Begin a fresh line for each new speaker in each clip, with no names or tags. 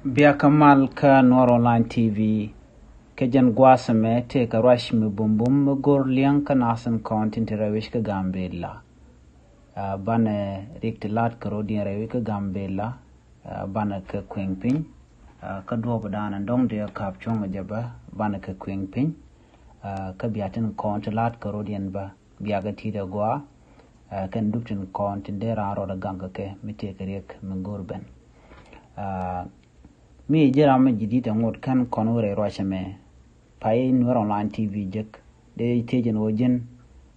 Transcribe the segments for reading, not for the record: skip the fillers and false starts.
Bia Kamal ka Noor Online TV ke jan gwasame te ka rush me bumbum me gor liang ka nasan content rawish ka gambela bana riktilat ka rodin rawi ka gambela bana ka kwingpin ka do badana ndong de kap chonga jaba bana ka kwingpin ka biatin content ka rodin ba biaga tida gwa kan duptin content de ra ro da ganga ke mite ka rek me gorben mi jira ma jidita ngot kan konore rochame pai Noor Online TV jek de tejen ojen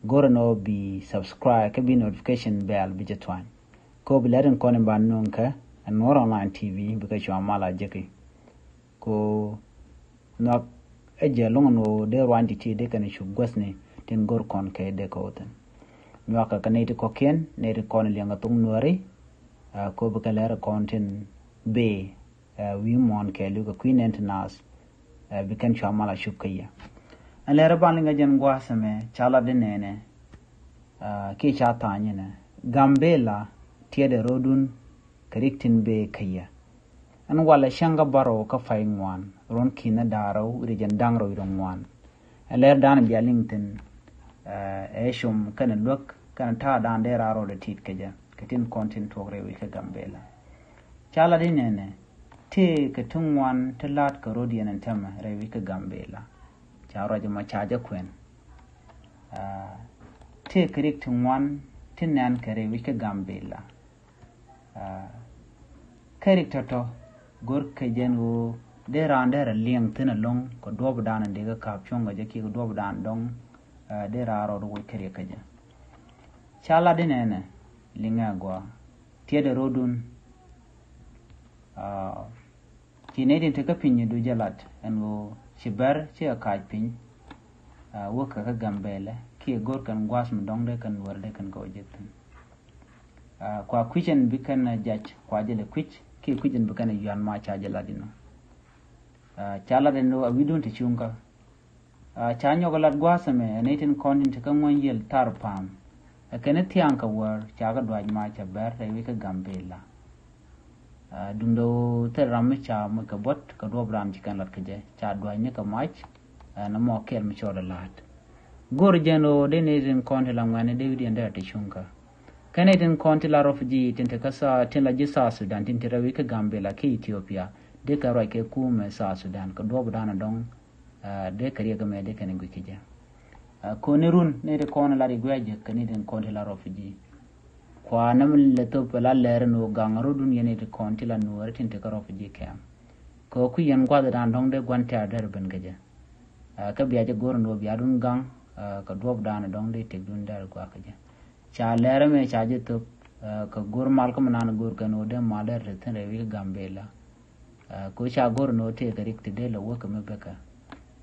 gorno bi subscribe ka bi notification bell bi jetwan ko bi laren konen ban nonka Noor Online TV bi ka chwa mala jeki ko no eje longo de rwandi ti de kan shu gosne ten gor kon ke de ko tan nyaka kanete ko ken ne de kon lenga tung nori ko bi ka lere content be we mon ke luga queen entenas bikan chamala shukaya alera balinga jan gwasame chala de nene ke chata nyene gambela tiede rodun kariktin be kaya an wala shanga baro ka faingwan ron kina daro rijan dangro irongwan alera dan bialingten eshum kana lok kana ta dan dera ro de tit kaja katin content togre wi ka gambela chala de nene te ka tungwan talat ka rodian and tema rewi ka gambela charo jama chaja kwen te kirik tungwan tinan ka rewi ka gambela kirik toto gor ka jenwo de randera liang tina long ko dob dan de ka kapchonga jeki ko dob dan dong de raro do kirik ka ja chala dinene linga gwa tiede rodun kinedin te ka pinyi du jalat engo shibar che ka pin wo ka gambele ki gor kan gwas mdong de kan worde kan go jetin kwa kwichen bikan jach kwa jele kwich ki kwichen bikan yuan ma cha jaladino chala den no awidun te chunga cha nyogalat gwasame netin konin te kan won yel tarpam akene tianka war cha ga dwaj ma cha ber re wi ka gambela dundo terame cha mo ka bot ka do bram ci kan lat ka je cha do ne ka mach na mo kel mi choda lat gor jeno de ne den konte la ngane de wi ndar te chunka kaneden konte la rofuji tente ka sa tin la jisa Sudan tente rawi ka gambela ke Ethiopia de ka ro ke ku me sa Sudan ka do bdana dong de ka riga me de kan ngi ki je ko ne run ne de kon la ri gwaje kaneden konte la rofuji kwa namul le to pala ler no gangaro dun yene de konti la no retin te karo fiji kam ko ku yen gwa da ndong de gwanta der ben gaje ka biya je gor no biya dun gang ka dob dan dong de te dun dar gwa kaje cha ler me cha je to ka gor mal ko nan gor ka no de mal der retin re wi gambela ko cha gor no te ka rik te de lo wo ka me beka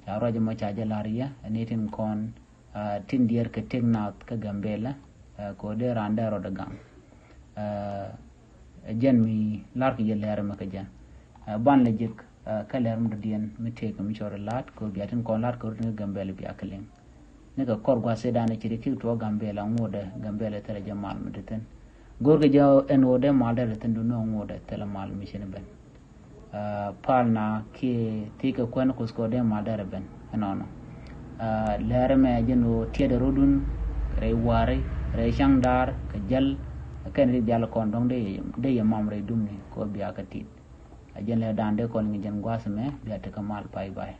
cha ro je ma cha je lariya netin kon tin dier ka tegnat ka gambela ko de randa ro dagang jen mi lark je leer ma ka jan ban le jek ka leer mu dien mi te ko mi chore lat ko biatin ko lat ko ni gambele bi akalen ne ka kor gwa sedane ci ki to gambela ngode gambele tere jamal mu deten gor ga jaw en wode mal de ten du no ngode tele mal mi sene ben palna ki ti ka ko ko sko de mal de ben nono leer me jeno tiede rodun re ware re shangdar ka jal kan ri jal kon dong de yamam re dumni ko biya ka tit ajen le dande kon ngi jen gwasme biya te kamal pai bai